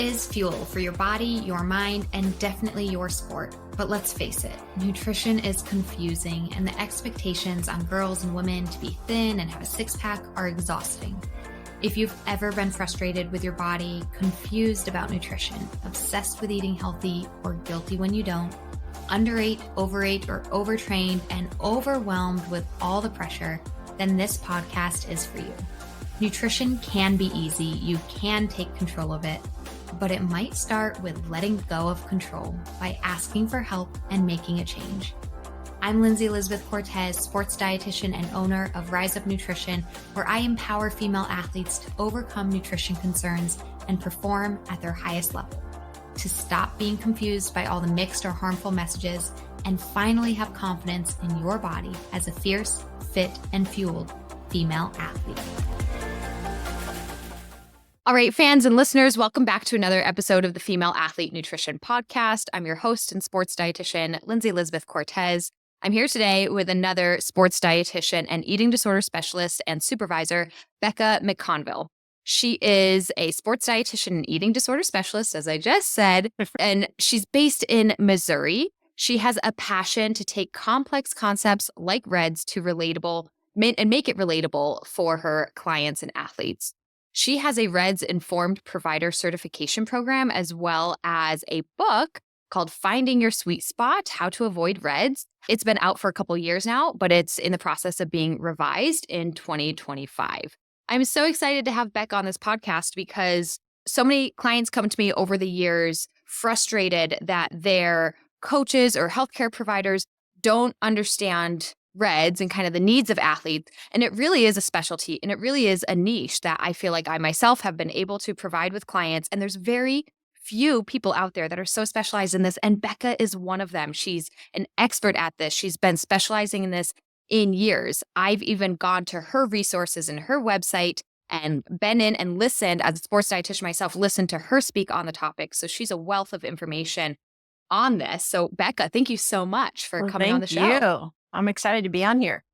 is fuel for your body, your mind, and definitely your sport. But let's face it, nutrition is confusing, and the expectations on girls and women to be thin and have a six-pack are exhausting. If you've ever been frustrated with your body, confused about nutrition, obsessed with eating healthy, or guilty when you don't, underate, overate, or overtrained, and overwhelmed with all the pressure, then this podcast is for you. Nutrition can be easy. You can take control of it, but it might start with letting go of control by asking for help and making a change. I'm Lindsey Elizabeth Cortes, sports dietitian and owner of Rise Up Nutrition, where I empower female athletes to overcome nutrition concerns and perform at their highest level, to stop being confused by all the mixed or harmful messages, and finally have confidence in your body as a fierce, fit, and fueled female athlete. All right, fans and listeners, welcome back to another episode of the Female Athlete Nutrition Podcast. I'm your host and sports dietitian, Lindsey Elizabeth Cortes. I'm here today with another sports dietitian and eating disorder specialist and supervisor, Becca McConville. She is a sports dietitian and eating disorder specialist, as I just said, and she's based in Missouri. She has a passion to take complex concepts like RED-S to relatable and make it relatable for her clients and athletes. She has a RED-S informed provider certification program, as well as a book called Finding Your Sweet Spot, How to Avoid RED-S. It's been out for a couple years now, but it's in the process of being revised in 2025. I'm so excited to have Becca on this podcast because so many clients come to me over the years frustrated that their coaches or healthcare providers don't understand RED-S and kind of the needs of athletes. And it really is a specialty, and it really is a niche that I feel like I myself have been able to provide with clients. And there's very few people out there that are so specialized in this. And Becca is one of them. She's an expert at this. She's been specializing in this in years. I've even gone to her resources and her website and been in and listened as a sports dietitian myself, listened to her speak on the topic. So she's a wealth of information on this. So Becca, thank you so much for coming on the show. Thank you. I'm excited to be on here.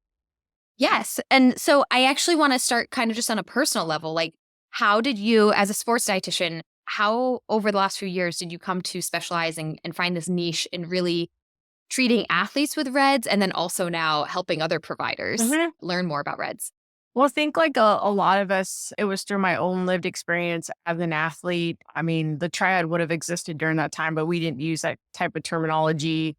Yes. And so I actually want to start kind of just on a personal level. Like, how did you, as a sports dietitian, how over the last few years did you come to specializing and find this niche in really treating athletes with RED-S, and then also now helping other providers learn more about RED-S? Well, I think like a lot of us, it was through my own lived experience as an athlete. I mean, the triad would have existed during that time, but we didn't use that type of terminology,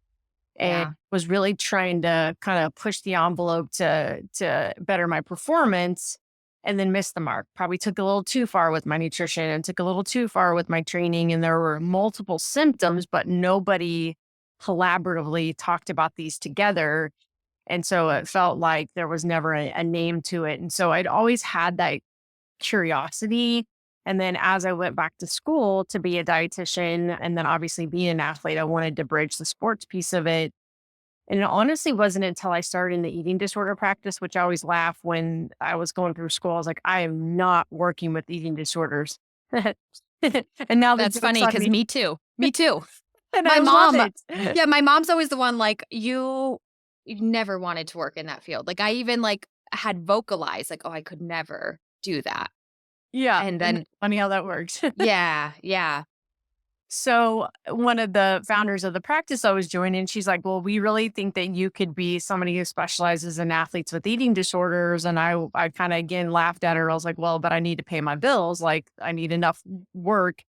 and was really trying to kind of push the envelope to better my performance, and then missed the mark. Probably took a little too far with my nutrition and took a little too far with my training. And there were multiple symptoms, but nobody collaboratively talked about these together. And so it felt like there was never a name to it. And so I'd always had that curiosity. And then as I went back to school to be a dietitian and then obviously being an athlete, I wanted to bridge the sports piece of it. And it honestly wasn't until I started in the eating disorder practice, which I always laugh when I was going through school. I was like, I am not working with eating disorders. And now that's funny because me too. Me too. And my mom, my mom's always the one like, you never wanted to work in that field. Like I even like had vocalized like, oh, I could never do that. Yeah. And then funny how that works. Yeah. So one of the founders of the practice I was joining, she's like, well, we really think that you could be somebody who specializes in athletes with eating disorders. And I kind of, again, laughed at her. I was like, well, but I need to pay my bills. Like I need enough work.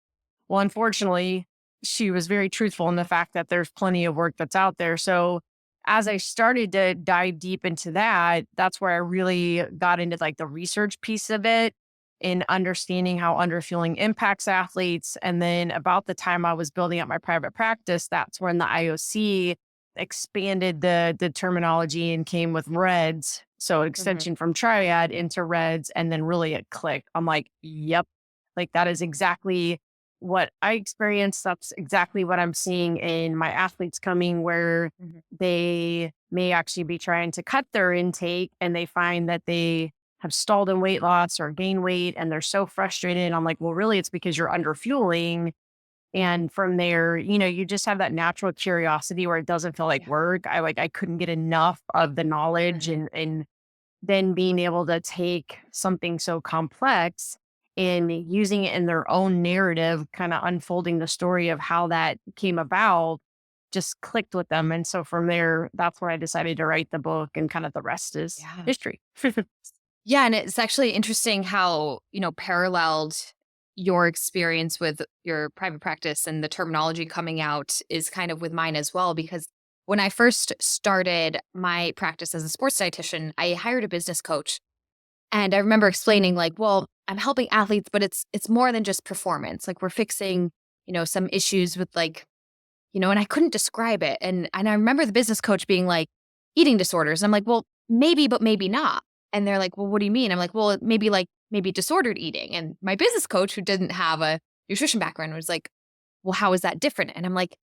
Well, unfortunately, she was very truthful in the fact that there's plenty of work that's out there. So as I started to dive deep into that, that's where I really got into like the research piece of it, in understanding how underfueling impacts athletes. And then about the time I was building up my private practice, that's when the IOC expanded the terminology and came with RED-S. So extension from triad into RED-S, and then really it clicked. I'm like, yep, like that is exactly what I experienced. That's exactly what I'm seeing in my athletes coming, where they may actually be trying to cut their intake and they find that they have stalled in weight loss or gain weight, and they're so frustrated. And I'm like, well, really, it's because you're underfueling. And from there, you just have that natural curiosity where it doesn't feel like work. I couldn't get enough of the knowledge, and then being able to take something so complex and using it in their own narrative, kind of unfolding the story of how that came about, just clicked with them. And so from there, that's where I decided to write the book, and kind of the rest is Yeah. history. Yeah, and it's actually interesting how, paralleled your experience with your private practice and the terminology coming out is kind of with mine as well. Because when I first started my practice as a sports dietitian, I hired a business coach. And I remember explaining like, well, I'm helping athletes, but it's more than just performance. Like we're fixing, some issues with like, and I couldn't describe it. And I remember the business coach being like, eating disorders. I'm like, well, maybe, but maybe not. And they're like, well, what do you mean? I'm like, well, maybe disordered eating. And my business coach, who didn't have a nutrition background, was like, well, how is that different? And I'm like,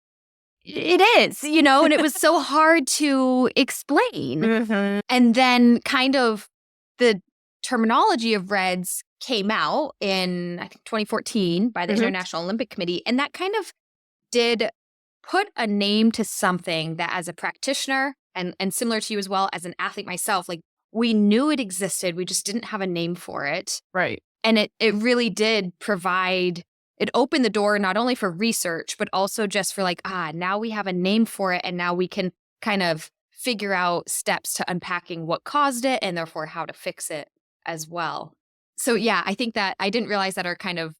it is, and it was so hard to explain. Mhm. And then kind of the terminology of REDS came out in, I think, 2014 by the Mhm. International Olympic Committee. And that kind of did put a name to something that as a practitioner and similar to you as well as an athlete myself, like we knew it existed. We just didn't have a name for it. Right. And it really did provide, it opened the door not only for research, but also just for like, now we have a name for it. And now we can kind of figure out steps to unpacking what caused it and therefore how to fix it as well. So yeah, I think that I didn't realize that our kind of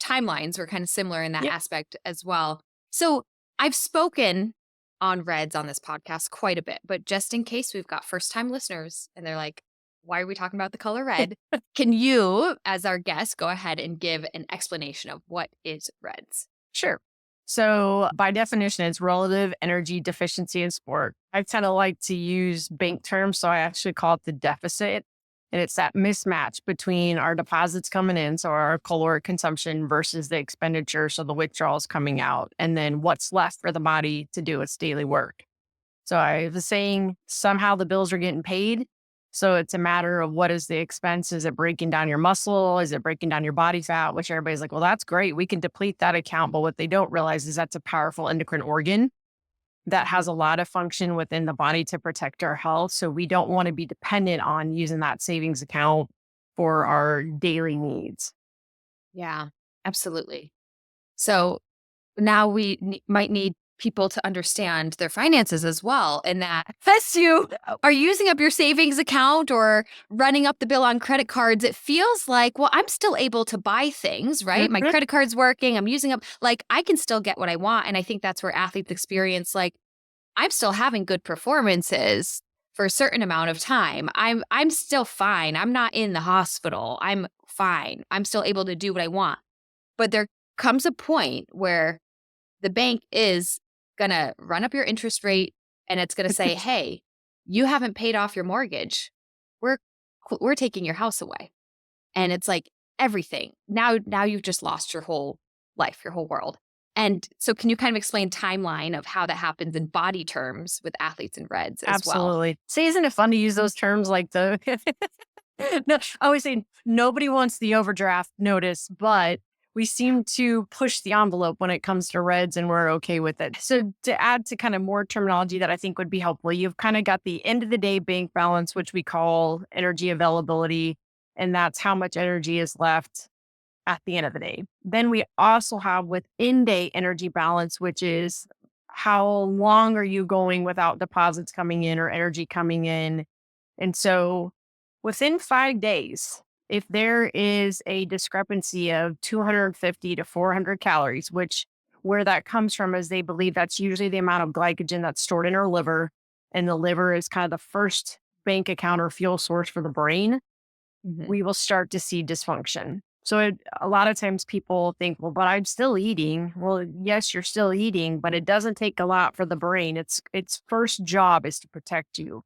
timelines were kind of similar in that Yep. aspect as well. So I've spoken on REDS on this podcast quite a bit, but just in case we've got first time listeners and they're like, why are we talking about the color red? Can you, as our guest, go ahead and give an explanation of what is REDS? Sure. So by definition, it's relative energy deficiency in sport. I kind of like to use bank terms, so I actually call it the deficit. And it's that mismatch between our deposits coming in, so our caloric consumption versus the expenditure, so the withdrawals coming out, and then what's left for the body to do its daily work. So I was saying somehow the bills are getting paid. So it's a matter of what is the expense? Is it breaking down your muscle? Is it breaking down your body fat? Which everybody's like, well, that's great. We can deplete that account. But what they don't realize is that's a powerful endocrine organ that has a lot of function within the body to protect our health. So we don't want to be dependent on using that savings account for our daily needs. Yeah, absolutely. So now we might need people to understand their finances as well. And that unless you are using up your savings account or running up the bill on credit cards, it feels like, well, I'm still able to buy things, right? My Mhm. credit card's working. I'm using up, like, I can still get what I want. And I think that's where athletes experience, like, I'm still having good performances for a certain amount of time. I'm still fine. I'm not in the hospital. I'm fine. I'm still able to do what I want. But there comes a point where the bank is going to run up your interest rate and it's going to say, "Hey, you haven't paid off your mortgage. We're we're taking your house away." And it's like everything. Now you've just lost your whole life, your whole world. And so can you kind of explain timeline of how that happens in body terms with athletes and REDS as well? Absolutely. See, isn't it fun to use those terms like the no, I always say nobody wants the overdraft notice, but we seem to push the envelope when it comes to reds and we're okay with it. So to add to kind of more terminology that I think would be helpful, you've kind of got the end of the day bank balance, which we call energy availability. And that's how much energy is left at the end of the day. Then we also have within day energy balance, which is how long are you going without deposits coming in or energy coming in. And so within 5 days, if there is a discrepancy of 250 to 400 calories, which where that comes from is they believe that's usually the amount of glycogen that's stored in our liver. And the liver is kind of the first bank account or fuel source for the brain. Mhm. We will start to see dysfunction. So a lot of times people think, well, but I'm still eating. Well, yes, you're still eating, but it doesn't take a lot for the brain. Its first job is to protect you.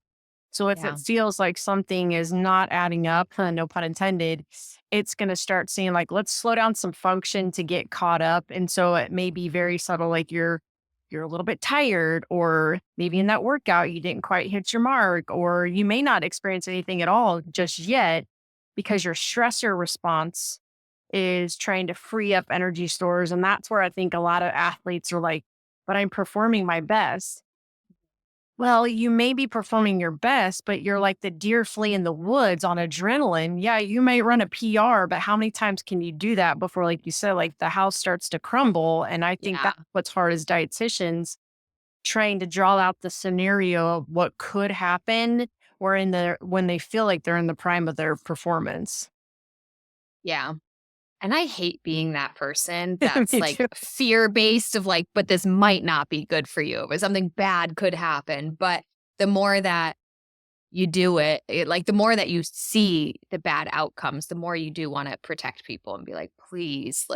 So if Yeah. it feels like something is not adding up, no pun intended, it's going to start seeing like, let's slow down some function to get caught up. And so it may be very subtle, like you're a little bit tired, or maybe in that workout you didn't quite hit your mark, or you may not experience anything at all just yet because your stressor response is trying to free up energy stores. And that's where I think a lot of athletes are like, but I'm performing my best. Well, you may be performing your best, but you're like the deer flea in the woods on adrenaline. Yeah, you may run a PR, but how many times can you do that before, like you said, like the house starts to crumble? And I think Yeah. that's what's hard as dietitians, trying to draw out the scenario of what could happen or when they feel like they're in the prime of their performance. Yeah. And I hate being that person that's Me like too. fear based of like, but this might not be good for you, but something bad could happen. But the more that you do like the more that you see the bad outcomes, the more you do want to protect people and be like, please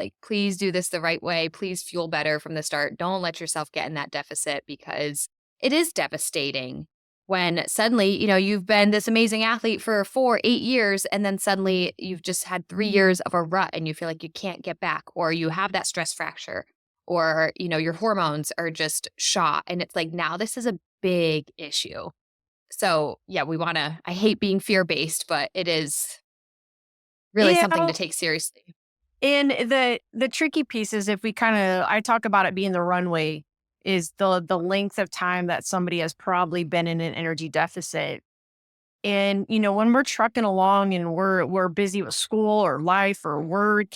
do this the right way. Please fuel better from the start. Don't let yourself get in that deficit because it is devastating when suddenly, you've been this amazing athlete for 4, 8 years, and then suddenly you've just had 3 years of a rut and you feel like you can't get back, or you have that stress fracture, or, your hormones are just shot. And it's like, now this is a big issue. So, yeah, I hate being fear-based, but it is really something Yeah. to take seriously. And the tricky piece is, if we I talk about it being the runway, is the length of time that somebody has probably been in an energy deficit. And, when we're trucking along and we're busy with school or life or work,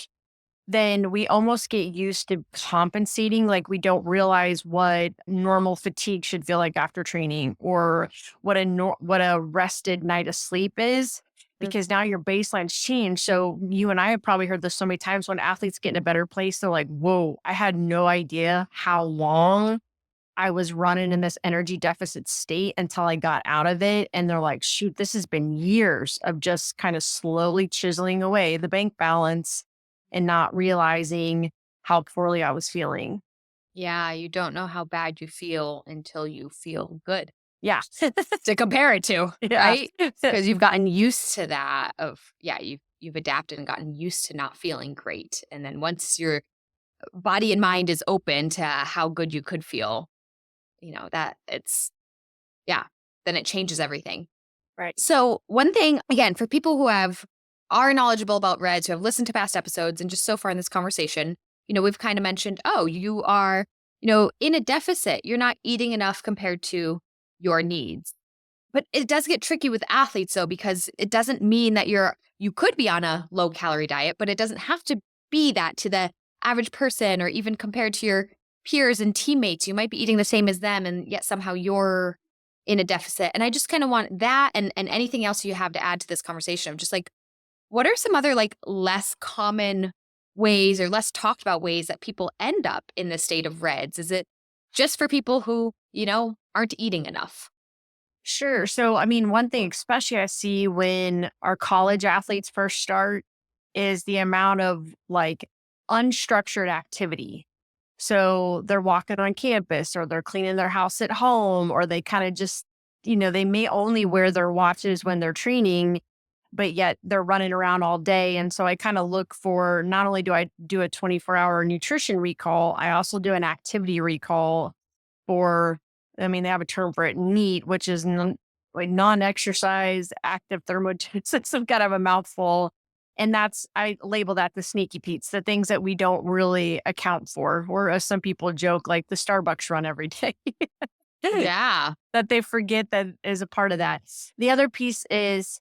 then we almost get used to compensating. Like, we don't realize what normal fatigue should feel like after training, or what a rested night of sleep is, Mm. because now your baseline's changed. So you and I have probably heard this so many times: when athletes get in a better place, they're like, whoa, I had no idea how long I was running in this energy deficit state until I got out of it. And they're like, shoot, this has been years of just kind of slowly chiseling away the bank balance and not realizing how poorly I was feeling. Yeah, you don't know how bad you feel until you feel good Yeah. to compare it to, Yeah. right? Because you've gotten used to that you've adapted and gotten used to not feeling great. And then once your body and mind is open to how good you could feel, that yeah, then it changes everything. Right. So, one thing, again, for people who are knowledgeable about Reds, who have listened to past episodes, and just so far in this conversation, we've kind of mentioned, oh, you are, in a deficit. You're not eating enough compared to your needs. But it does get tricky with athletes though, because it doesn't mean that you could be on a low calorie diet, but it doesn't have to be that to the average person, or even compared to your peers and teammates. You might be eating the same as them, and yet somehow you're in a deficit. And I just kind of want that, and anything else you have to add to this conversation of just like, what are some other like less common ways or less talked about ways that people end up in the state of reds? Is it just for people who, aren't eating enough? Sure. So, I mean, one thing, especially I see when our college athletes first start, is the amount of like unstructured activity. So they're walking on campus, or they're cleaning their house at home, or they kind of just, they may only wear their watches when they're training, but yet they're running around all day. And so I kind of look for, not only do I do a 24-hour nutrition recall, I also do an activity recall for, I mean, they have a term for it, NEAT, which is like non-exercise active thermogenesis. It's some kind of a mouthful. And I label that the sneaky peats, the things that we don't really account for, or as some people joke, like the Starbucks run every day. Yeah. That they forget that is a part of that. The other piece is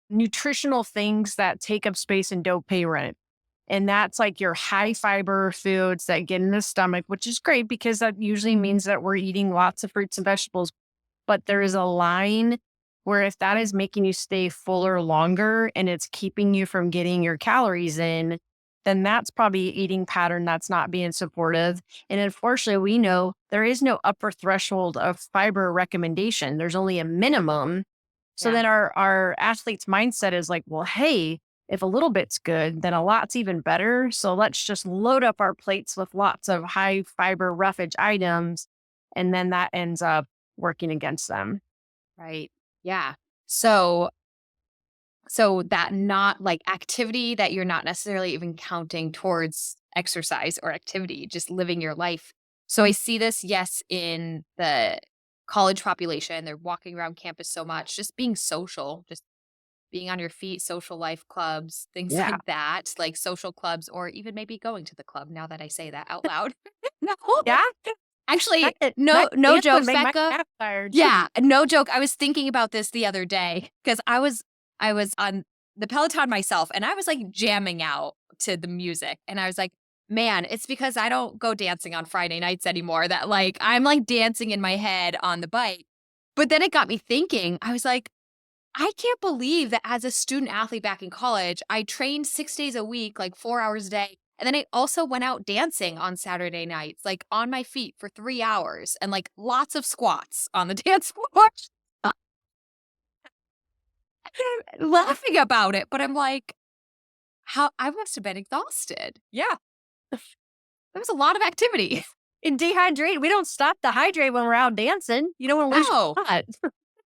nutritional things that take up space and don't pay rent. And that's like your high fiber foods that get in the stomach, which is great because that usually means that we're eating lots of fruits and vegetables. But there is a line where, if that is making you stay fuller longer and it's keeping you from getting your calories in, then that's probably an eating pattern that's not being supportive. And unfortunately, we know there is no upper threshold of fiber recommendation. There's only a minimum. So Yeah. then our athlete's mindset is like, well, hey, if a little bit's good, then a lot's even better. So let's just load up our plates with lots of high fiber roughage items. And then that ends up working against them. Right. Yeah. So that not like activity that you're not necessarily even counting towards exercise or activity, just living your life. So I see this, yes, in the college population. They're walking around campus so much, just being social, just being on your feet, social life clubs, things Yeah. like that, like social clubs, or even maybe going to the club now that I say that out loud. Yeah. Actually, That no dance would joke, make my Becca. calf tired. Yeah, no joke. I was thinking about this the other day because I was on the Peloton myself and I was like jamming out to the music. And I was like, man, it's because I don't go dancing on Friday nights anymore that like I'm like dancing in my head on the bike. But then it got me thinking, I was like, I can't believe that as a student athlete back in college, I trained 6 days a week, like 4 hours a day. And then I also went out dancing on Saturday nights, like on my feet for 3 hours and like lots of squats on the dance floor. Laughing about it, but I'm like, how I must have been exhausted. Yeah, that was a lot of activity. And dehydrate. We don't stop to hydrate when we're out dancing. You don't want to lose No.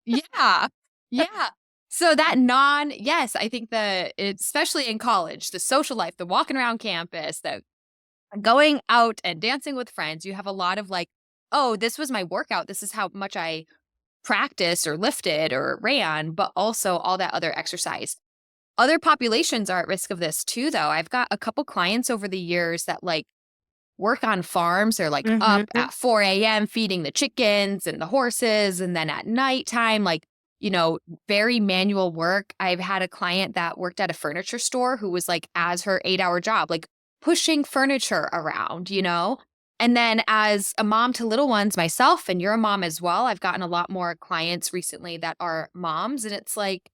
your shot. Yeah. Yeah. So yes, I think especially in college, the social life, the walking around campus, the going out and dancing with friends, you have a lot of like, oh, this was my workout. This is how much I practiced or lifted or ran, but also all that other exercise. Other populations are at risk of this too, though. I've got a couple clients over the years that like work on farms. They're like up Mhm. at 4 a.m. feeding the chickens and the horses. And then at nighttime, like, very manual work. I've had a client that worked at a furniture store who was like, as her 8 hour job, like pushing furniture around. And then as a mom to little ones myself, and you're a mom as well, I've gotten a lot more clients recently that are moms. And it's like,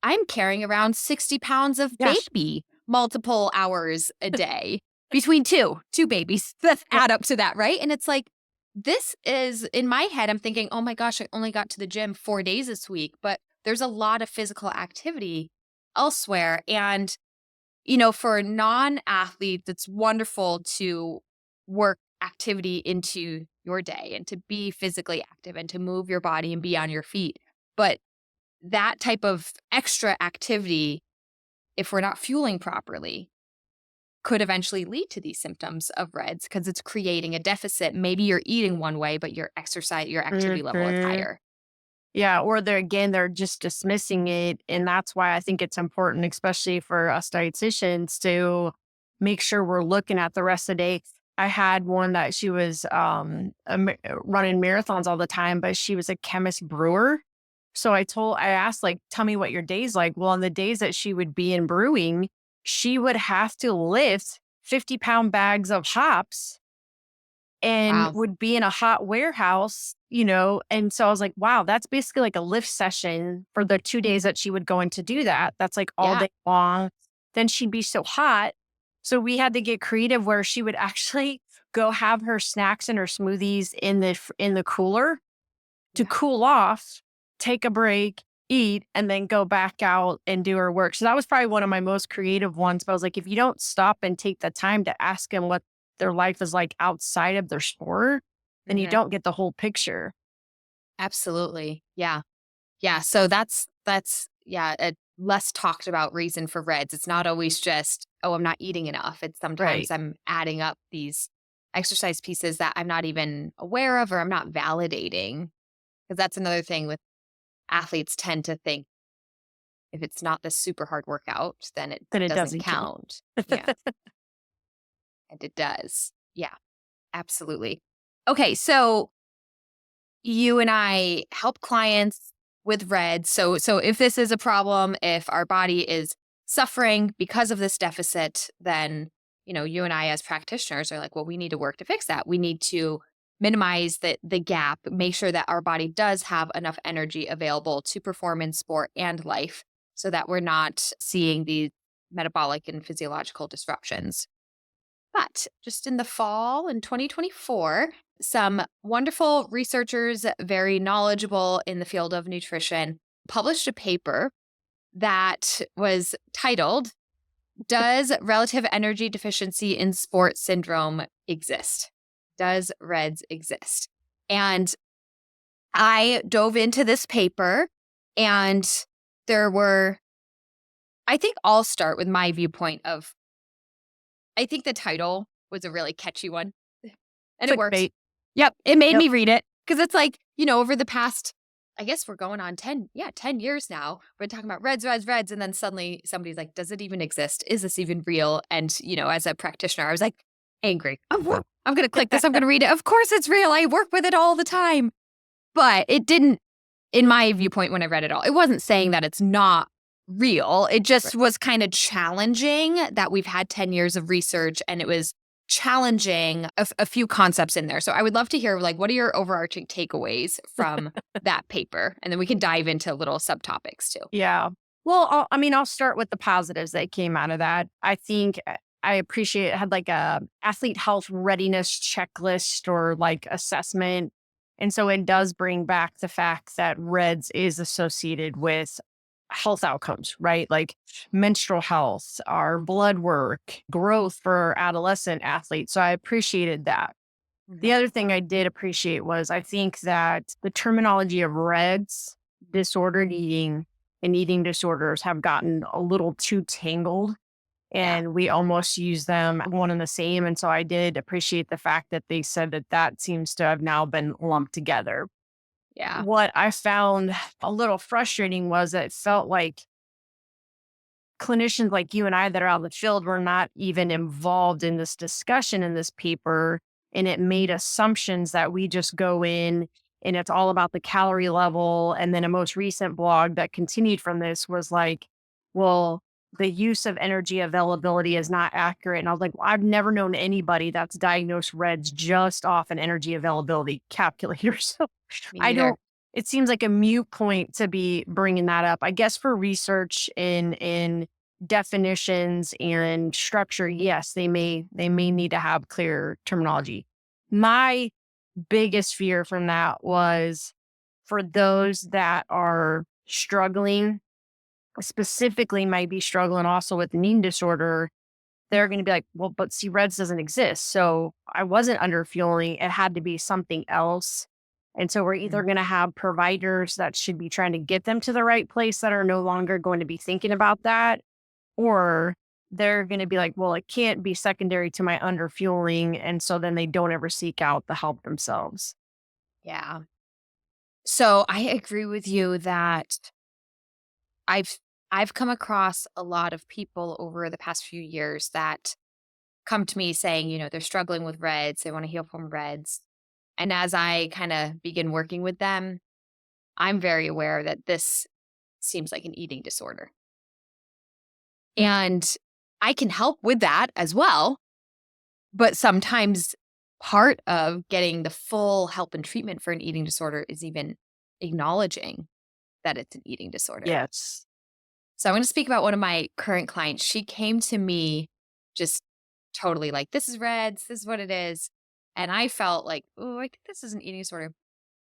I'm carrying around 60 pounds of Yeah. baby multiple hours a day between two babies that Yep. add up to that, right? And it's like, this is in my head, I'm thinking, oh my gosh, I only got to the gym 4 days this week, but there's a lot of physical activity elsewhere. And, for non athletes, it's wonderful to work activity into your day and to be physically active and to move your body and be on your feet. But that type of extra activity, if we're not fueling properly, could eventually lead to these symptoms of REDS because it's creating a deficit. Maybe you're eating one way, but your activity level is Mhm. higher. Yeah, or they're just dismissing it, and that's why I think it's important, especially for us dietitians, to make sure we're looking at the rest of the day. I had one that she was running marathons all the time, but she was a chemist brewer. So I asked, like, tell me what your day's like. Well, on the days that she would be in brewing, she would have to lift 50-pound bags of hops and Wow. would be in a hot warehouse. And so I was like, wow, that's basically like a lift session for the 2 days that she would go in to do that. That's like all Yeah. day long. Then she'd be so hot. So we had to get creative where she would actually go have her snacks and her smoothies in the cooler to Yeah. cool off, take a break, eat, and then go back out and do her work. So that was probably one of my most creative ones. But I was like, if you don't stop and take the time to ask them what their life is like outside of their sport, then you Mhm. don't get the whole picture. Absolutely. Yeah. Yeah. So that's yeah, a less talked about reason for REDS. It's not always just, oh, I'm not eating enough. It's sometimes Right. I'm adding up these exercise pieces that I'm not even aware of or I'm not validating. Because that's another thing with athletes tend to think if it's not this super hard workout, then it Then it doesn't doesn't count. count. Yeah. And it does. Yeah, absolutely. Okay. So you and I help clients with RED. So if this is a problem, if our body is suffering because of this deficit, then you and I as practitioners are like, well, we need to work to fix that. We need to minimize the gap, make sure that our body does have enough energy available to perform in sport and life so that we're not seeing these metabolic and physiological disruptions. But just in the fall in 2024, some wonderful researchers, very knowledgeable in the field of nutrition, published a paper that was titled, Does Relative Energy Deficiency in Sport Syndrome Exist? Does REDS exist? And I dove into this paper, and there were, I think I'll start with my viewpoint of, I think the title was a really catchy one. And it worked. Clickbait. Yep, it made Yep. me read it because it's like, over the past, I guess we're going on 10 years now. We're talking about reds, reds, reds. And then suddenly somebody's like, does it even exist? Is this even real? And, as a practitioner, I was like angry. I'm going to click this. I'm going to read it. Of course it's real. I work with it all the time. But it didn't, in my viewpoint, when I read it all, it wasn't saying that it's not real. It just was kind of challenging that we've had 10 years of research, and it was challenging a few concepts in there. So I would love to hear, like, what are your overarching takeaways from that paper? And then we can dive into little subtopics too. Yeah. Well, I'll start with the positives that came out of that. I think I appreciate it had like a athlete health readiness checklist or like assessment. And so it does bring back the fact that REDS is associated with health outcomes, right? Like menstrual health, our blood work, growth for adolescent athletes. So I appreciated that. The other thing I did appreciate was I think that the terminology of REDS, disordered eating, and eating disorders have gotten a little too tangled, and we almost use them one and the same. And so I did appreciate the fact that they said that that seems to have now been lumped together. Yeah. What I found a little frustrating was that it felt like clinicians like you and I that are out in the field were not even involved in this discussion in this paper. And it made assumptions that we just go in and it's all about the calorie level. And then a most recent blog that continued from this was like, well, the use of energy availability is not accurate. And I was like, well, I've never known anybody that's diagnosed REDS just off an energy availability calculator. So I don't, it seems like a mute point to be bringing that up. I guess for research in definitions and structure, yes, they may need to have clear terminology. My biggest fear from that was for those that are struggling, specifically might be struggling also with an eating disorder, they're going to be like, well, but see, REDS doesn't exist. So I wasn't underfueling. It had to be something else. And so we're either going to have providers that should be trying to get them to the right place that are no longer going to be thinking about that, or they're going to be like, well, it can't be secondary to my underfueling. And so then they don't ever seek out the help themselves. Yeah. So I agree with you that I've come across a lot of people over the past few years that come to me saying, they're struggling with REDS, they want to heal from REDS. And as I kind of begin working with them, I'm very aware that this seems like an eating disorder. And I can help with that as well. But sometimes part of getting the full help and treatment for an eating disorder is even acknowledging that it's an eating disorder. Yes. So I'm going to speak about one of my current clients. She came to me just totally like, this is REDS, this is what it is. And I felt like, oh, I think this is an eating disorder.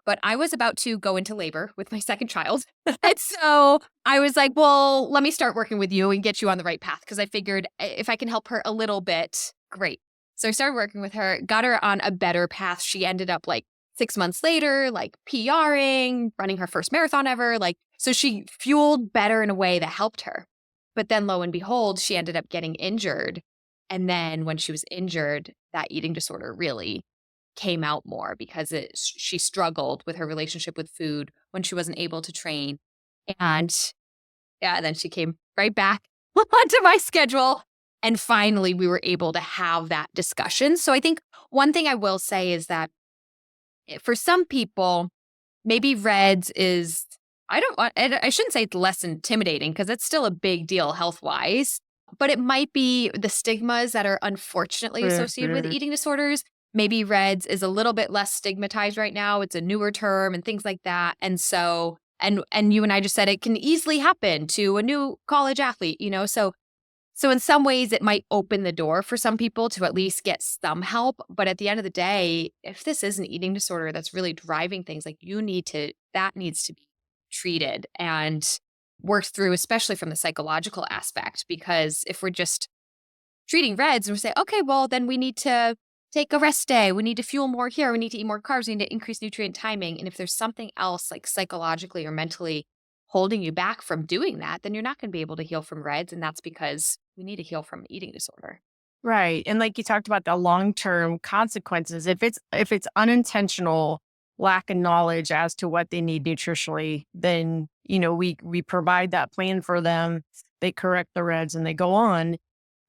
But I was about to go into labor with my second child. And so I was like, well, let me start working with you and get you on the right path. Because I figured if I can help her a little bit, great. So I started working with her, got her on a better path. She ended up like 6 months later, like PRing, running her first marathon ever. So she fueled better in a way that helped her. But then lo and behold, she ended up getting injured. And then when she was injured, that eating disorder really came out more because she struggled with her relationship with food when she wasn't able to train. And then she came right back onto my schedule. And finally, we were able to have that discussion. So I think one thing I will say is that for some people, maybe REDS is, I shouldn't say it's less intimidating because it's still a big deal health-wise, but it might be the stigmas that are unfortunately associated with eating disorders. Maybe REDS is a little bit less stigmatized right now. It's a newer term and things like that. And so, and you and I just said it can easily happen to a new college athlete, So in some ways it might open the door for some people to at least get some help. But at the end of the day, if this is an eating disorder that's really driving things, like that needs to be treated and worked through, especially from the psychological aspect. Because if we're just treating REDS and we say, okay, well, then we need to take a rest day. We need to fuel more here. We need to eat more carbs. We need to increase nutrient timing. And if there's something else like psychologically or mentally holding you back from doing that, then you're not going to be able to heal from REDS. And that's because we need to heal from an eating disorder. Right. And like you talked about the long-term consequences, if it's unintentional lack of knowledge as to what they need nutritionally, then, we provide that plan for them. They correct the REDS and they go on.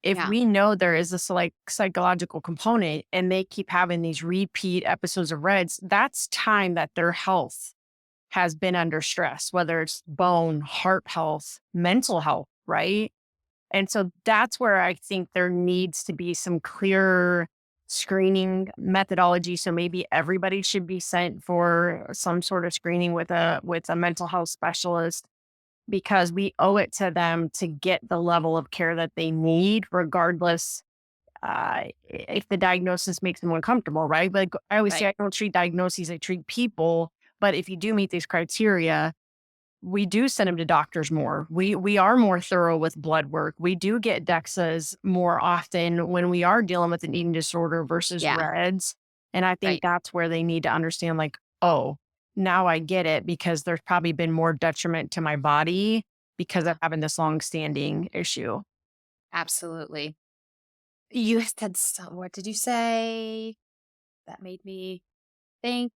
If Yeah. we know there is this like psychological component and they keep having these repeat episodes of reds, that's time that their health has been under stress, whether it's bone, heart health, mental health, right? And so that's where I think there needs to be some clear screening methodology. So maybe everybody should be sent for some sort of screening with a mental health specialist, because we owe it to them to get the level of care that they need, regardless if the diagnosis makes them uncomfortable, right? Like I always say, Right. I don't treat diagnoses, I treat people. But if you do meet these criteria, we do send them to doctors more. We are more thorough with blood work. We do get DEXAs more often when we are dealing with an eating disorder versus Yeah. REDS. And I think Right. that's where they need to understand, like, oh, now I get it, because there's probably been more detriment to my body because Yeah. of having this long-standing issue. Absolutely. You said what did you say? That made me think.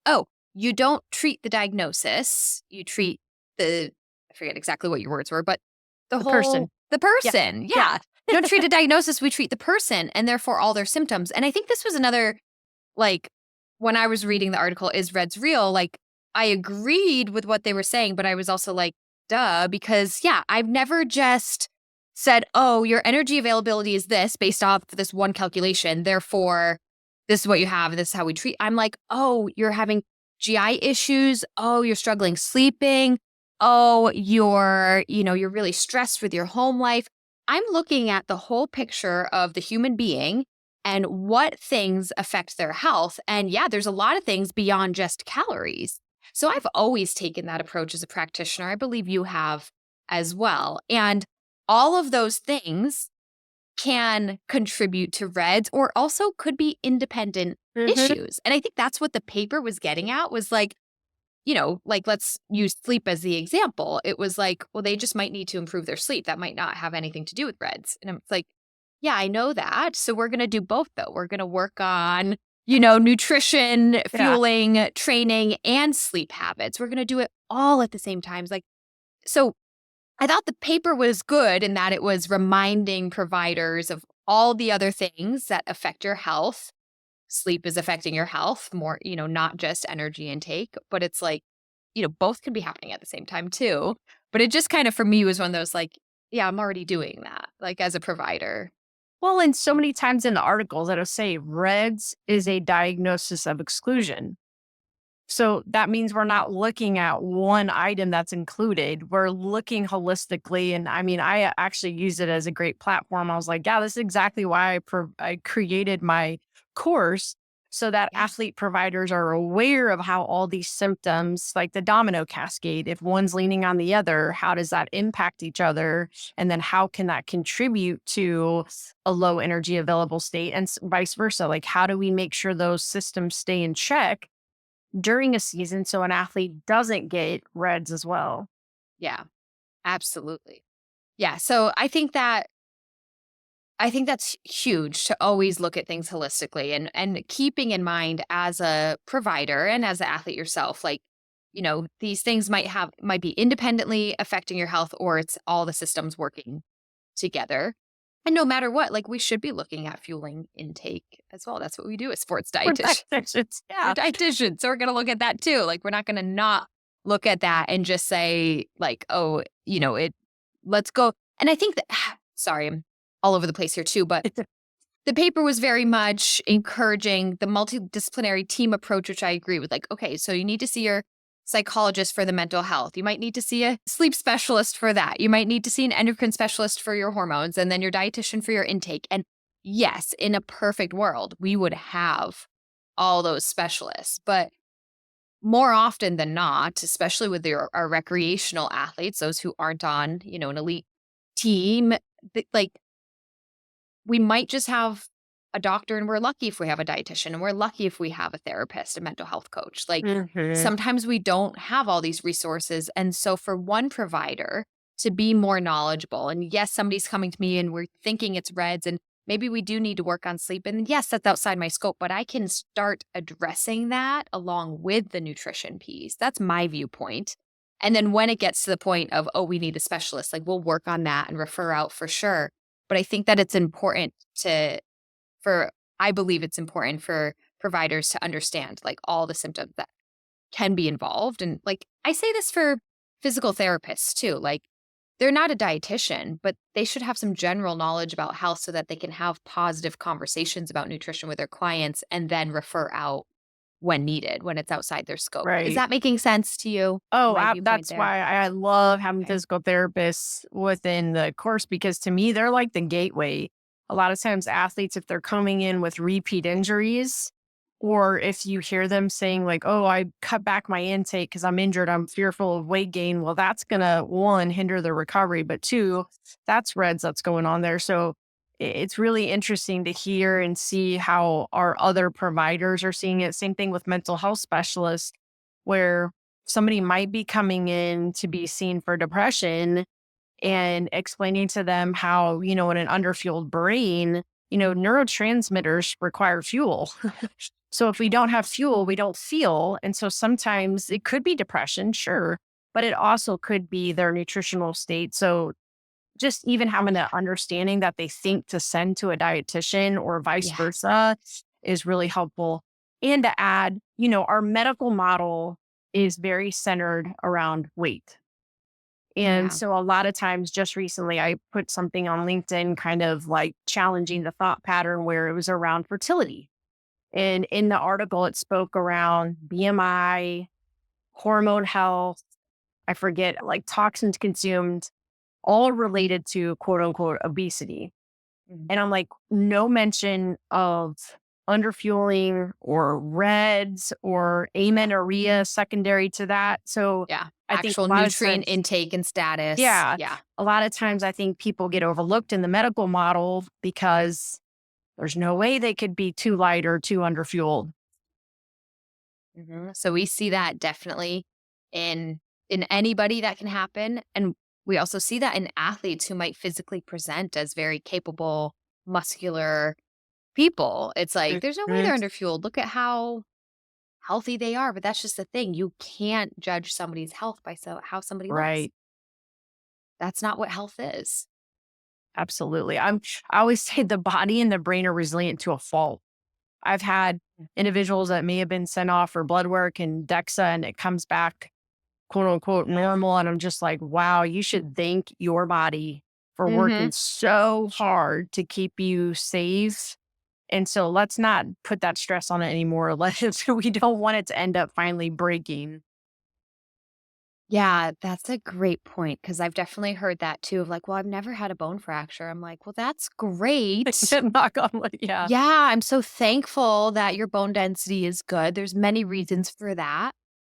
Oh, you don't treat the diagnosis. You treat I forget exactly what your words were, but The person. the Yeah. person. Yeah. Yeah. You don't treat a diagnosis, we treat the person and therefore all their symptoms. And I think this was another, like, when I was reading the article, Is Reds Real? Like, I agreed with what they were saying, but I was also like, duh, because yeah, I've never just said, oh, your energy availability is this based off this one calculation. Therefore, this is what you have. This is how we treat. I'm like, oh, you're having GI issues. Oh, you're struggling sleeping. Oh, you're really stressed with your home life. I'm looking at the whole picture of the human being and what things affect their health. And yeah, there's a lot of things beyond just calories. So I've always taken that approach as a practitioner. I believe you have as well. And all of those things can contribute to reds or also could be independent Mhm. issues. And I think that's what the paper was getting at was like, like let's use sleep as the example. It was like, well, they just might need to improve their sleep. That might not have anything to do with reds. And it's like, yeah, I know that. So we're going to do both though. We're going to work on, nutrition, Yeah. fueling, training, and sleep habits. We're going to do it all at the same time. It's like, so I thought the paper was good in that it was reminding providers of all the other things that affect your health. Sleep is affecting your health more, not just energy intake, but it's like, both can be happening at the same time too. But it just kind of for me was one of those like, yeah, I'm already doing that, like as a provider. Well, and so many times in the articles that'll say REDS is a diagnosis of exclusion. So that means we're not looking at one item that's included. We're looking holistically. And I mean, I actually use it as a great platform. I was like, yeah, this is exactly why I created my course, so that Yeah. athlete providers are aware of how all these symptoms, like the domino cascade, if one's leaning on the other, how does that impact each other? And then how can that contribute to a low energy available state, and vice versa? Like, how do we make sure those systems stay in check during a season so an athlete doesn't get reds as well? Yeah, absolutely. Yeah. So I think that's huge to always look at things holistically and keeping in mind as a provider and as an athlete yourself, like, these things might be independently affecting your health or it's all the systems working together. And no matter what, like we should be looking at fueling intake as well. That's what we do as sports We're dietitians. dietitians. We're Yeah. dietitians. So we're gonna look at that too. Like we're not gonna not look at that and just say, like, oh, let's go. And I think that sorry, I'm all over the place here too, but the paper was very much encouraging the multidisciplinary team approach, which I agree with. Like, okay, so you need to see your psychologist for the mental health. You might need to see a sleep specialist for that. You might need to see an endocrine specialist for your hormones, and then your dietitian for your intake. And yes, in a perfect world, we would have all those specialists. But more often than not, especially with our recreational athletes, those who aren't on, an elite team, like we might just have a doctor and we're lucky if we have a dietitian and we're lucky if we have a therapist, a mental health coach. Like Mhm. sometimes we don't have all these resources. And so for one provider to be more knowledgeable, and yes, somebody's coming to me and we're thinking it's reds and maybe we do need to work on sleep. And yes, that's outside my scope, but I can start addressing that along with the nutrition piece. That's my viewpoint. And then when it gets to the point of, oh, we need a specialist, like we'll work on that and refer out for sure. But I think that it's important I believe it's important for providers to understand like all the symptoms that can be involved. And like, I say this for physical therapists too. Like, they're not a dietitian, but they should have some general knowledge about health so that they can have positive conversations about nutrition with their clients and then refer out when needed, when it's outside their scope. Is Right. that making sense to you? Oh, My viewpoint that's there. why I love having Okay. physical therapists within the course because to me, they're like the gateway. A lot of times, athletes, if they're coming in with repeat injuries, or if you hear them saying, like, oh, I cut back my intake because I'm injured, I'm fearful of weight gain. Well, that's going to, one, hinder the recovery, but two, that's REDS that's going on there. So it's really interesting to hear and see how our other providers are seeing it. Same thing with mental health specialists, where somebody might be coming in to be seen for depression and explaining to them how, in an underfueled brain, neurotransmitters require fuel. So if we don't have fuel, we don't feel. And so sometimes it could be depression, sure, but it also could be their nutritional state. So just even having an understanding that they think to send to a dietitian or vice Yeah. versa is really helpful. And to add, our medical model is very centered around weight. And Yeah. so a lot of times, just recently, I put something on LinkedIn kind of like challenging the thought pattern where it was around fertility. And in the article, it spoke around BMI, hormone health, I forget, like toxins consumed, all related to quote unquote obesity. Mhm. And I'm like, no mention of underfueling or REDS or amenorrhea secondary to that. So Yeah. I think Actual a lot of nutrient times, intake and status. yeah, Yeah. a lot of times I think people get overlooked in the medical model because there's no way they could be too light or too underfueled. So we see that definitely in anybody that can happen, and we also see that in athletes who might physically present as very capable, muscular people. It's like there's no way Mhm. they're underfueled. Look at how healthy they are, but that's just the thing. You can't judge somebody's health by how somebody looks. Right. That's not what health is. Absolutely. I always say the body and the brain are resilient to a fault. I've had individuals that may have been sent off for blood work and DEXA and it comes back quote unquote normal. And I'm just like, wow, you should thank your body for Mhm. working so hard to keep you safe. And so let's not put that stress on it anymore. We don't want it to end up finally breaking. Yeah, that's a great point because I've definitely heard that too of like, well, I've never had a bone fracture. I'm like, well, that's great. Knock on wood. Yeah. Yeah, I'm so thankful that your bone density is good. There's many reasons for that,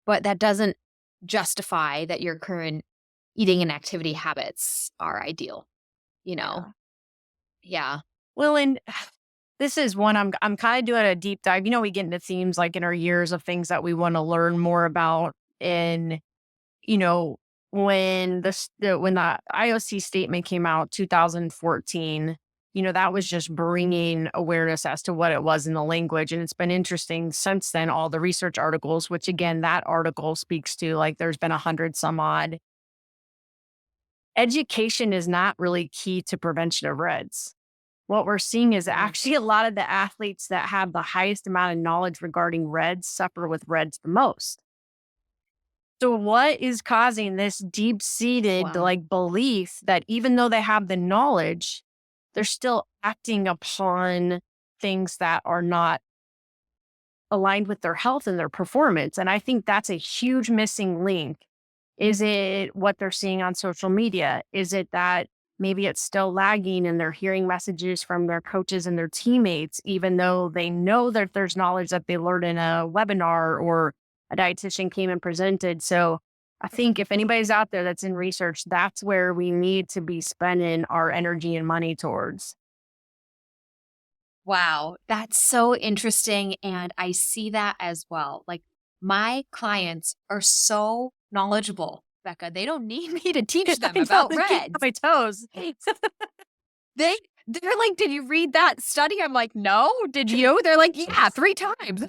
but that doesn't justify that your current eating and activity habits are ideal, you know? Yeah. Yeah. Well, and this is one I'm kind of doing a deep dive. We get into themes like in our years of things that we want to learn more about. And you know, when the IOC statement came out 2014, that was just bringing awareness as to what it was in the language. And it's been interesting since then, all the research articles, which again, that article speaks to like there's been 100 some odd. Education is not really key to prevention of REDS. What we're seeing is Yeah. actually a lot of the athletes that have the highest amount of knowledge regarding REDS suffer with REDS the most. So what is causing this deep-seated Wow. belief that even though they have the knowledge, they're still acting upon things that are not aligned with their health and their performance? And I think that's a huge missing link. Is it what they're seeing on social media? Is it that maybe it's still lagging and they're hearing messages from their coaches and their teammates, even though they know that there's knowledge that they learned in a webinar or a dietitian came and presented? So I think if anybody's out there that's in research, that's where we need to be spending our energy and money towards. Wow. That's so interesting. And I see that as well. Like my clients are so knowledgeable, Becca. They don't need me to teach them I know about they keep me on reds. my toes. They they're like, "Did you read that study?" I'm like, "No, did you?" They're like, "Yeah, 3 times."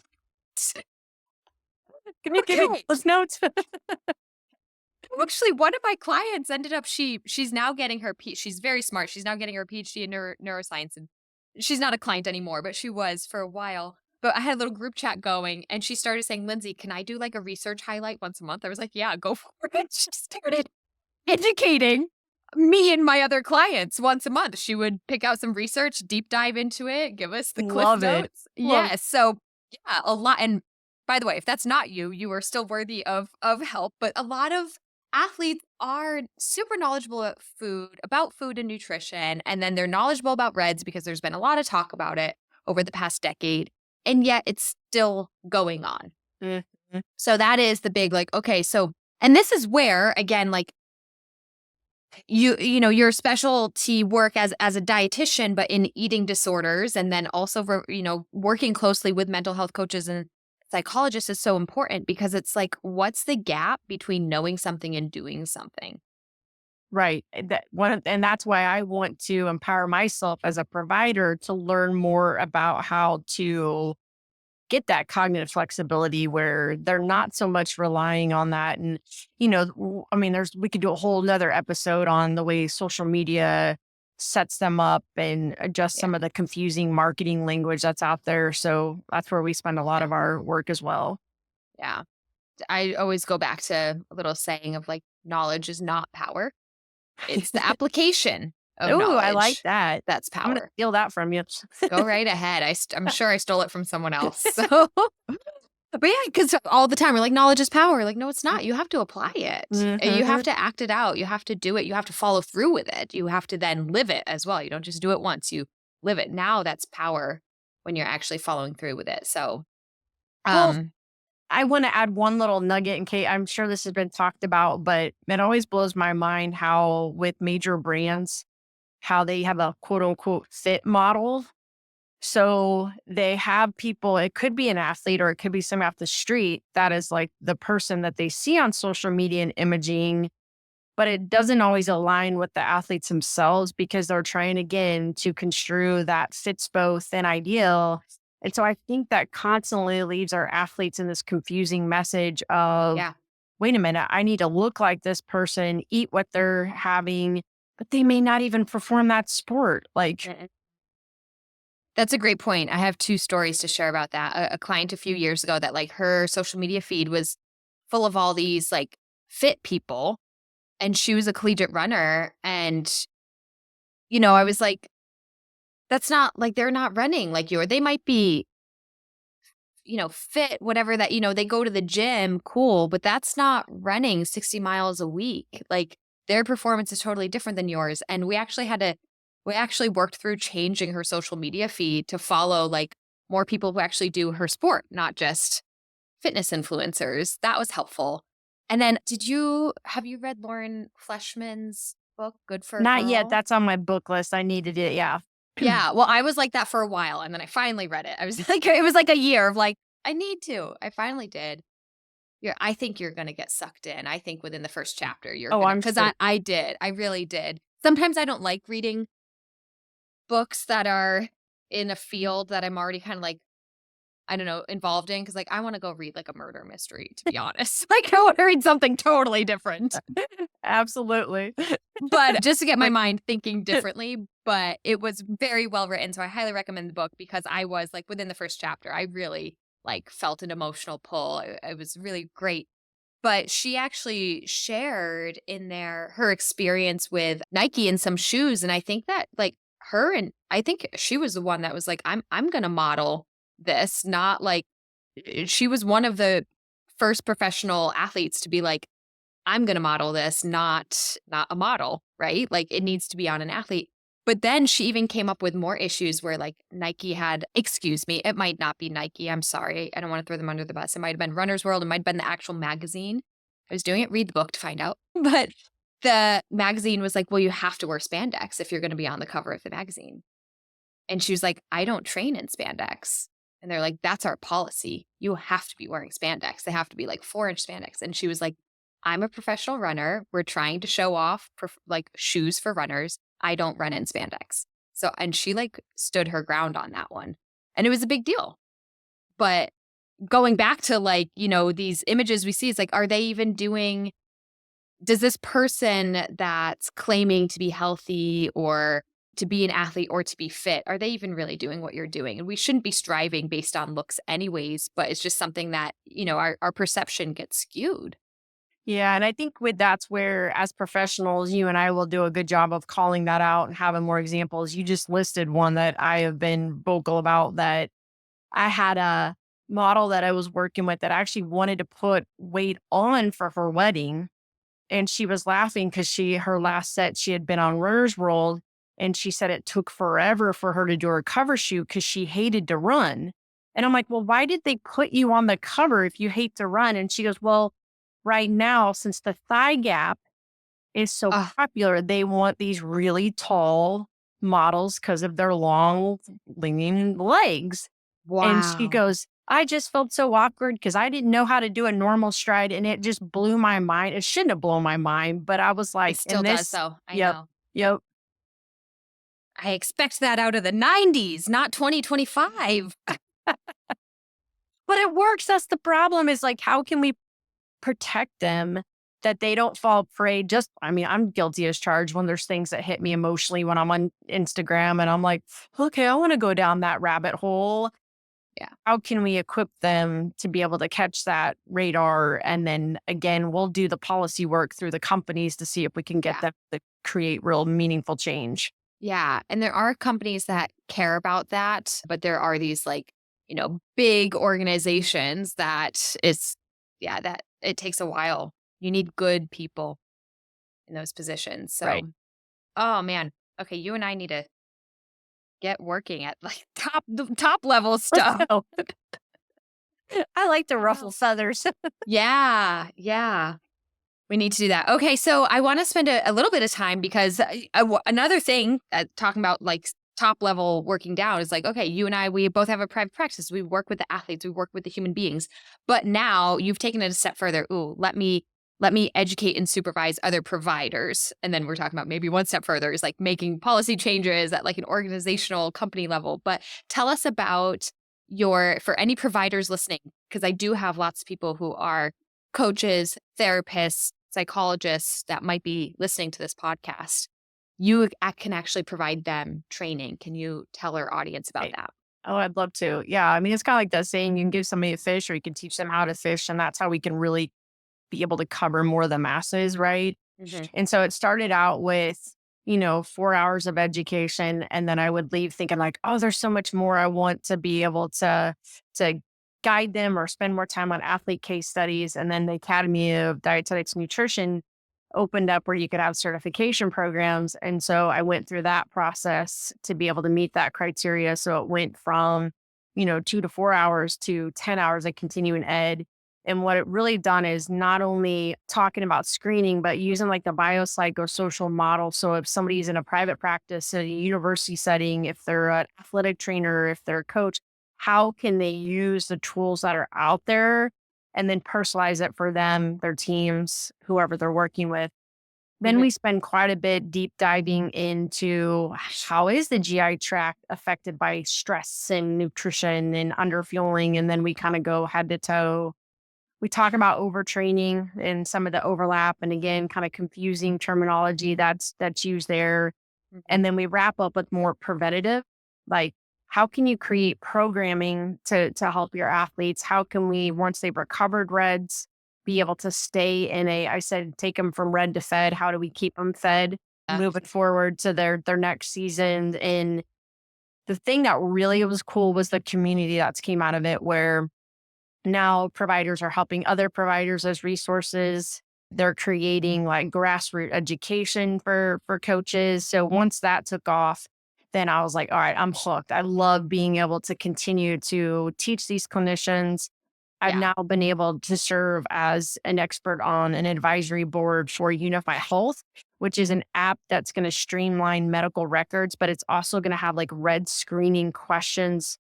Give me Okay. those notes. Actually, one of my clients ended up she's now getting her she's very smart. She's now getting her PhD in neuroscience, and she's not a client anymore, but she was for a while. But I had a little group chat going, and she started saying, "Lindsay, can I do like a research highlight once a month?" I was like, "Yeah, go for it." She started educating me and my other clients once a month. She would pick out some research, deep dive into it, give us the cliff Love it. notes. Yes. So yeah, a lot. And by the way, if that's not you, you are still worthy of help. But a lot of athletes are super knowledgeable about food and nutrition. And then they're knowledgeable about reds because there's been a lot of talk about it over the past decade. And yet it's still going on. Mhm. So that is the big like, okay, so and this is where again, like you know your specialty work as a dietitian but in eating disorders and then also for working closely with mental health coaches and psychologists is so important because it's like what's the gap between knowing something and doing something. Right. And that's why I want to empower myself as a provider to learn more about how to get that cognitive flexibility where they're not so much relying on that. And, I mean, we could do a whole nother episode on the way social media sets them up and adjust Yeah, some of the confusing marketing language that's out there. So that's where we spend a lot yeah, of our work as well. yeah. I always go back to a little saying of like knowledge is not power, it's the application of Oh, I like knowledge that. that's I'm going to power. steal that from you. Go right ahead. I'm sure I stole it from someone else. So but yeah, because all the time we're like, knowledge is power. Like, no, it's not. You have to apply it. You have Mhm. to act it out. You have to do it. You have to follow through with it. You have to then live it as well. You don't just do it once. You live it. Now that's power when you're actually following through with it. So, Well, um, I want to add one little nugget in case I'm sure this has been talked about, but it always blows my mind how with major brands, how they have a quote unquote fit model. So they have people, it could be an athlete or it could be someone off the street that is like the person that they see on social media and imaging, but it doesn't always align with the athletes themselves because they're trying again to construe that fits both and ideal. And so I think that constantly leaves our athletes in this confusing message of, yeah, wait a minute, I need to look like this person, eat what they're having, but they may not even perform that sport. Like, mm-mm. That's a great point. I have two stories to share about that. A client a few years ago that like her social media feed was full of all these like fit people, and she was a collegiate runner, and I was like, that's not like they're not running like you are. They might be, fit, whatever that, they go to the gym, cool, but that's not running 60 miles a week. Like their performance is totally different than yours. And we actually worked through changing her social media feed to follow like more people who actually do her sport, not just fitness influencers. That was helpful. And then have you read Lauren Fleshman's book, Good for a not yet. Girl? That's on my book list. I needed it. Yeah. Yeah, well, I was like that for a while, and then I finally read it. I was like it was like a year of like, I need to. I finally did. I think you're gonna get sucked in. I think within the first chapter, you're Oh, gonna, I'm because sure. I did. I really did. Sometimes I don't like reading books that are in a field that I'm already kind of like, I don't know, involved in, because like, I wanna go read like a murder mystery, to be honest. Like, I wanna read something totally different. Absolutely. But just to get my Like, mind thinking differently, but it was very well written, so I highly recommend the book because I was, like, within the first chapter, I really, like, felt an emotional pull. It was really great. But she actually shared in there her experience with Nike and some shoes, and I think that, like, I think she was the one that was like, I'm gonna model this," not like she was one of the first professional athletes to be like, I'm gonna model this, not a model, right? Like, it needs to be on an athlete. But then she even came up with more issues where, like, Nike had excuse me, it might not be Nike, I'm sorry, I don't wanna throw them under the bus. It might have been Runner's World, it might have been the actual magazine. I was doing it, read the book to find out. But the magazine was like, "Well, you have to wear spandex if you're gonna be on the cover of the magazine." And she was like, "I don't train in spandex." And they're like, "That's our policy. You have to be wearing spandex. They have to be like 4-inch spandex." And she was like, "I'm a professional runner. We're trying to show off like shoes for runners. I don't run in spandex." So, and she like stood her ground on that one. And it was a big deal. But going back to like, these images we see, it's like, are they even doing does this person that's claiming to be healthy or to be an athlete or to be fit, are they even really doing what you're doing? And we shouldn't be striving based on looks anyways, but it's just something that, our perception gets skewed. Yeah, and I think with that's where, as professionals, you and I will do a good job of calling that out and having more examples. You just listed one that I have been vocal about, that I had a model that I was working with that actually wanted to put weight on for her wedding. And she was laughing because her last set, she had been on Runner's World. And she said it took forever for her to do her cover shoot because she hated to run. And I'm like, well, why did they put you on the cover if you hate to run? And she goes, well, right now, since the thigh gap is so Oh, popular, they want these really tall models because of their long, lean legs. And she wow. goes, I just felt so awkward because I didn't know how to do a normal stride. And it just blew my mind. It shouldn't have blown my mind, but I was It like, still in does, this, though. I yep, know. yep, I expect that out of the 90s, not 2025. but it works. That's the problem, is like, how can we protect them that they don't fall prey? Just, I mean, I'm guilty as charged when there's things that hit me emotionally when I'm on Instagram and I'm like, okay, I want to go down that rabbit hole. Yeah. How can we equip them to be able to catch that radar? And then again, we'll do the policy work through the companies to see if we can get Yeah. them to create real meaningful change. Yeah. And there are companies that care about that, but there are these big organizations that it takes a while. You need good people in those positions. Right. So, oh man. Okay. You and I need to get working at like top level Let's stuff. go. I like to I ruffle know. feathers. Yeah. Yeah. We need to do that. Okay, so I want to spend a little bit of time because another thing, talking about like top level working down is like, okay, you and I, we both have a private practice. We work with the athletes, we work with the human beings. But now you've taken it a step further. Ooh, let me educate and supervise other providers. And then we're talking about maybe one step further is like making policy changes at like an organizational company level. But tell us about for any providers listening, because I do have lots of people who are coaches, therapists, psychologists that might be listening to this podcast. Can actually provide them training. Can you tell our audience about Right. that? Oh, I'd love to. Yeah. I mean, it's kind of like that saying, you can give somebody a fish or you can teach them how to fish. And that's how we can really be able to cover more of the masses. Right. Hmm. And so it started out with, 4 hours of education. And then I would leave thinking like, oh, there's so much more I want to be able to guide them or spend more time on athlete case studies. And then the Academy of Dietetics and Nutrition opened up where you could have certification programs. And so I went through that process to be able to meet that criteria. So it went from, 2 to 4 hours to 10 hours of continuing ed. And what it really done is not only talking about screening, but using like the biopsychosocial model. So if somebody's in a private practice, a university setting, if they're an athletic trainer, if they're a coach, how can they use the tools that are out there and then personalize it for them, their teams, whoever they're working with? Then Hmm. we spend quite a bit deep diving into how is the GI tract affected by stress and nutrition and underfueling. And then we kind of go head to toe. We talk about overtraining and some of the overlap, and again, kind of confusing terminology that's used there. Hmm. And then we wrap up with more preventative, like how can you create programming to help your athletes? How can we, once they've recovered reds, be able to stay in I said, take them from red to fed. How do we keep them fed, Yeah. moving forward to their next season? And the thing that really was cool was the community that's came out of it, where now providers are helping other providers as resources. They're creating like grassroots education for coaches. So once that took off, then I was like, all right, I'm hooked. I love being able to continue to teach these clinicians. I've Yeah. now been able to serve as an expert on an advisory board for Unify Health, which is an app that's going to streamline medical records, but it's also going to have like red screening questions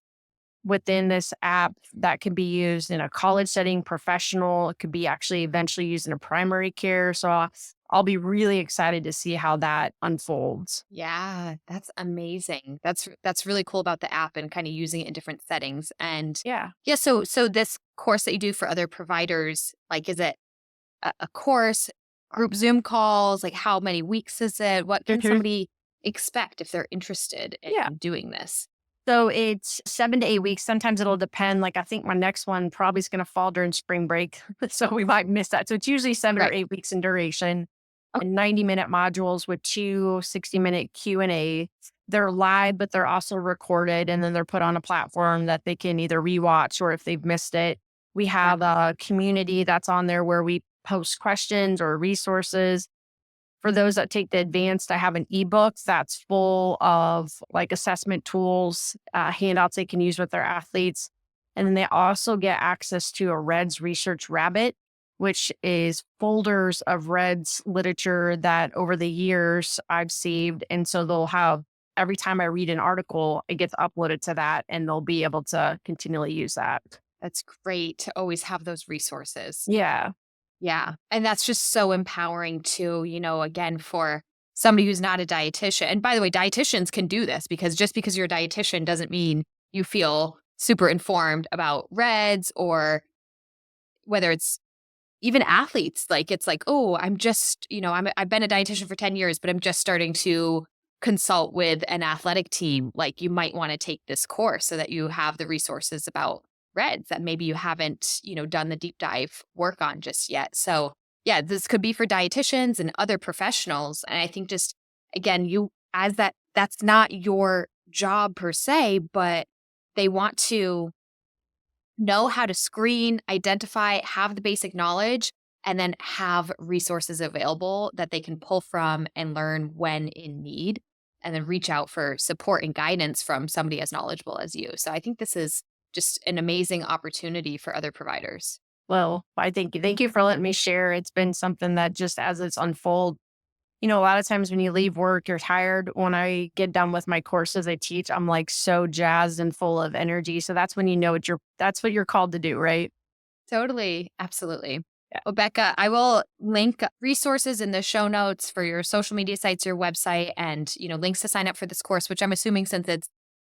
within this app that could be used in a college setting, professional. It could be actually eventually used in a primary care. So I'll be really excited to see how that unfolds. Yeah, that's amazing. That's really cool about the app and kind of using it in different settings. And Yeah. yeah, so this course that you do for other providers, like is it a course? group Zoom calls? Like, how many weeks is it? What can Mhm. somebody expect if they're interested Yeah. in doing this? So it's 7 to 8 weeks. Sometimes it'll depend. Like I think my next one probably is going to fall during spring break. So we might miss that. So it's usually 7 or 8 weeks in duration and 90-minute modules with two 60-minute Q&A. They're live, but they're also recorded and then they're put on a platform that they can either rewatch or if they've missed it. We Yeah. have a community that's on there where we post questions or resources. For those that take the advanced, I have an ebook that's full of like assessment tools, handouts they can use with their athletes. And then they also get access to a REDS Research Rabbit, which is folders of REDS literature that over the years I've saved. And so they'll have every time I read an article, it gets uploaded to that and they'll be able to continually use that. That's great to always have those resources. Yeah. Yeah. And that's just so empowering too, again, for somebody who's not a dietitian. And by the way, dietitians can do this because just because you're a dietitian doesn't mean you feel super informed about REDs or whether it's even athletes. Like it's like, oh, I'm just, I've been a dietitian for 10 years, but I'm just starting to consult with an athletic team. Like you might want to take this course so that you have the resources about REDs that maybe you haven't, done the deep dive work on just yet. So yeah, this could be for dietitians and other professionals. And I think just again, that's not your job per se, but they want to know how to screen, identify, have the basic knowledge, and then have resources available that they can pull from and learn when in need, and then reach out for support and guidance from somebody as knowledgeable as you. So I think this is just an amazing opportunity for other providers. Well, I thank you for letting me share. It's been something that just as it's unfold, a lot of times when you leave work, you're tired. When I get done with my courses I teach, I'm like so jazzed and full of energy. So that's when you know that's what you're called to do, right? Totally. Absolutely. Yeah. Well, Becca, I will link resources in the show notes for your social media sites, your website, and links to sign up for this course, which I'm assuming since it's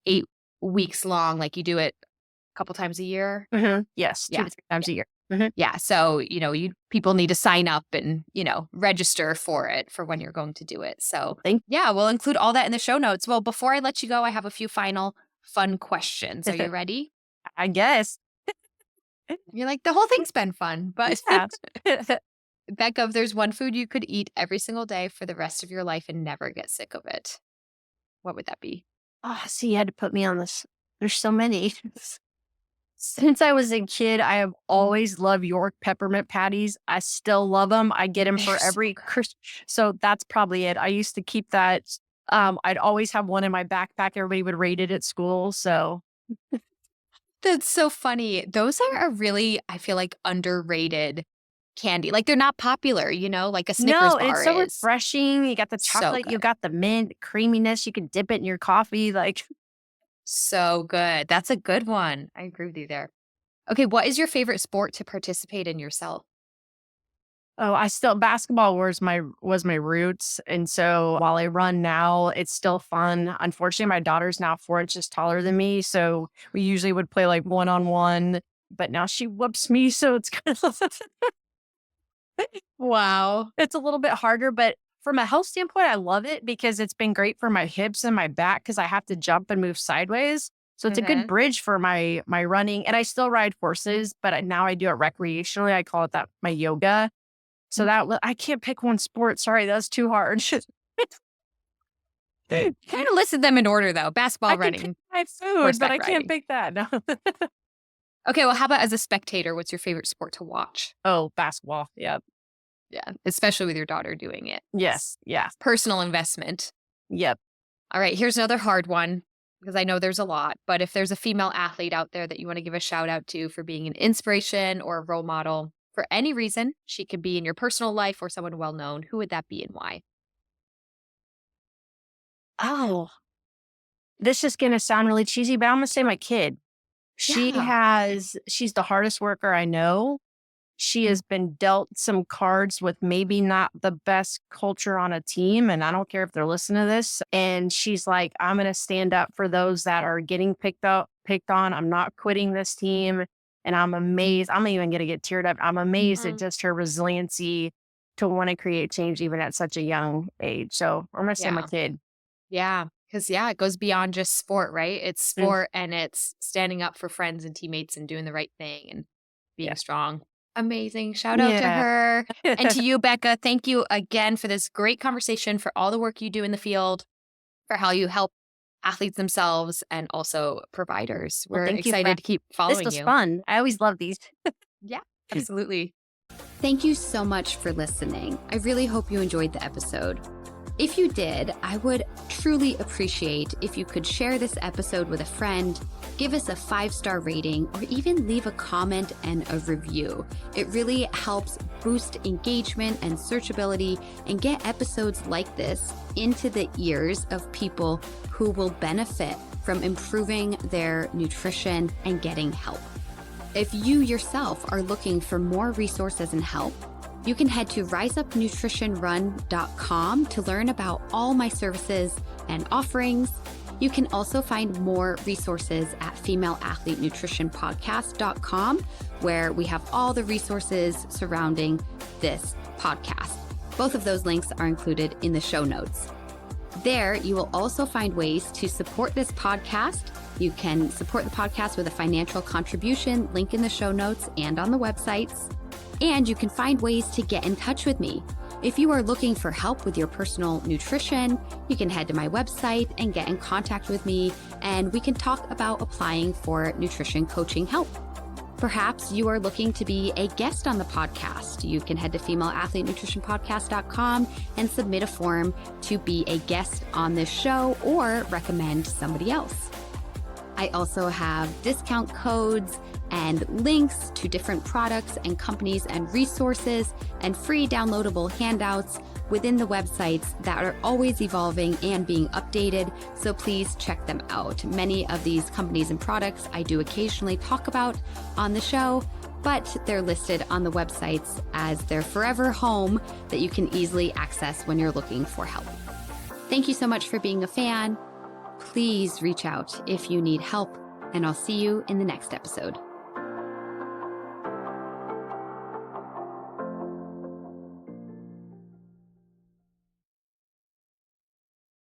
8 weeks long, like you do it a couple times a year. Yes, two Yeah. to three times a year. Mhm. Yeah. So, you people need to sign up and, register for it for when you're going to do it. So Thank yeah, we'll include all that in the show notes. Well, before I let you go, I have a few final fun questions. Are you ready? I guess. You're like, the whole thing's been fun, but Yeah. Becca, if there's one food you could eat every single day for the rest of your life and never get sick of it, what would that be? Oh, see, you had to put me on this. There's so many. Since I was a kid, I have always loved York peppermint patties. I still love them. I get them They're for so every good. so that's probably it. I used to keep that. I'd always have one in my backpack. Everybody would rate it at school. So That's so funny. Those are a really, I feel like, underrated candy. Like, they're not popular, like a Snickers no, it's bar so is. refreshing. You got the So chocolate, you good. got the mint creaminess. You can dip it in your coffee. Like, So good. That's a good one. I agree with you there. Okay, what is your favorite sport to participate in yourself? oh, I still basketball was my roots, and so while I run now, it's still fun. Unfortunately, my daughter's now 4 inches taller than me, so we usually would play like one on one, but now she whoops me, so it's kind of Wow. it's a little bit harder. But from a health standpoint, I love it because it's been great for my hips and my back because I have to jump and move sideways. So it's a good Mhm. bridge for my running, and I still ride horses, but now I do it recreationally. I call it that my yoga. So I can't pick one sport. Sorry, that's too hard. Kind of listed them in order though. I Basketball, can pick running, my food, but horseback I can't riding. pick that. No. Okay, well, how about as a spectator, what's your favorite sport to watch? Oh, basketball. Yep. Yeah, especially with your daughter doing it. Yes. Yeah. Personal investment. Yep. All right, here's another hard one because I know there's a lot, but if there's a female athlete out there that you want to give a shout out to for being an inspiration or a role model for any reason, she could be in your personal life or someone well known, who would that be and why? Oh, this is gonna sound really cheesy, but I'm gonna say my kid. Yeah. She's the hardest worker I know. She has been dealt some cards with maybe not the best culture on a team. And I don't care if they're listening to this. And she's like, I'm going to stand up for those that are getting picked on. I'm not quitting this team. And I'm amazed. I'm even going to get teared up. I'm amazed at Mm. just her resiliency to want to create change even at such a young age. So I'm going to say my Yeah. kid. Yeah. Because, yeah, it goes beyond just sport, right? It's Mm, sport and it's standing up for friends and teammates and doing the right thing and being yeah. strong. Amazing. Shout out to Yeah. her. And to you, Becca, thank you again for this great conversation, for all the work you do in the field, for how you help athletes themselves and also providers. Well, We're thank you for excited to keep this following was you. fun. I always love these. Yeah, absolutely. Thank you so much for listening. I really hope you enjoyed the episode. If you did, I would truly appreciate if you could share this episode with a friend, give us a 5-star rating, or even leave a comment and a review. It really helps boost engagement and searchability and get episodes like this into the ears of people who will benefit from improving their nutrition and getting help. If you yourself are looking for more resources and help, you can head to riseupnutritionrun.com to learn about all my services and offerings. You can also find more resources at femaleathletenutritionpodcast.com, where we have all the resources surrounding this podcast. Both of those links are included in the show notes. There, you will also find ways to support this podcast. You can support the podcast with a financial contribution, link in the show notes and on the websites. And you can find ways to get in touch with me. If you are looking for help with your personal nutrition, you can head to my website and get in contact with me, and we can talk about applying for nutrition coaching help. Perhaps you are looking to be a guest on the podcast. You can head to femaleathletenutritionpodcast.com and submit a form to be a guest on this show or recommend somebody else. I also have discount codes and links to different products and companies and resources and free downloadable handouts within the websites that are always evolving and being updated. So please check them out. Many of these companies and products I do occasionally talk about on the show, but they're listed on the websites as their forever home that you can easily access when you're looking for help. Thank you so much for being a fan. Please reach out if you need help, and I'll see you in the next episode.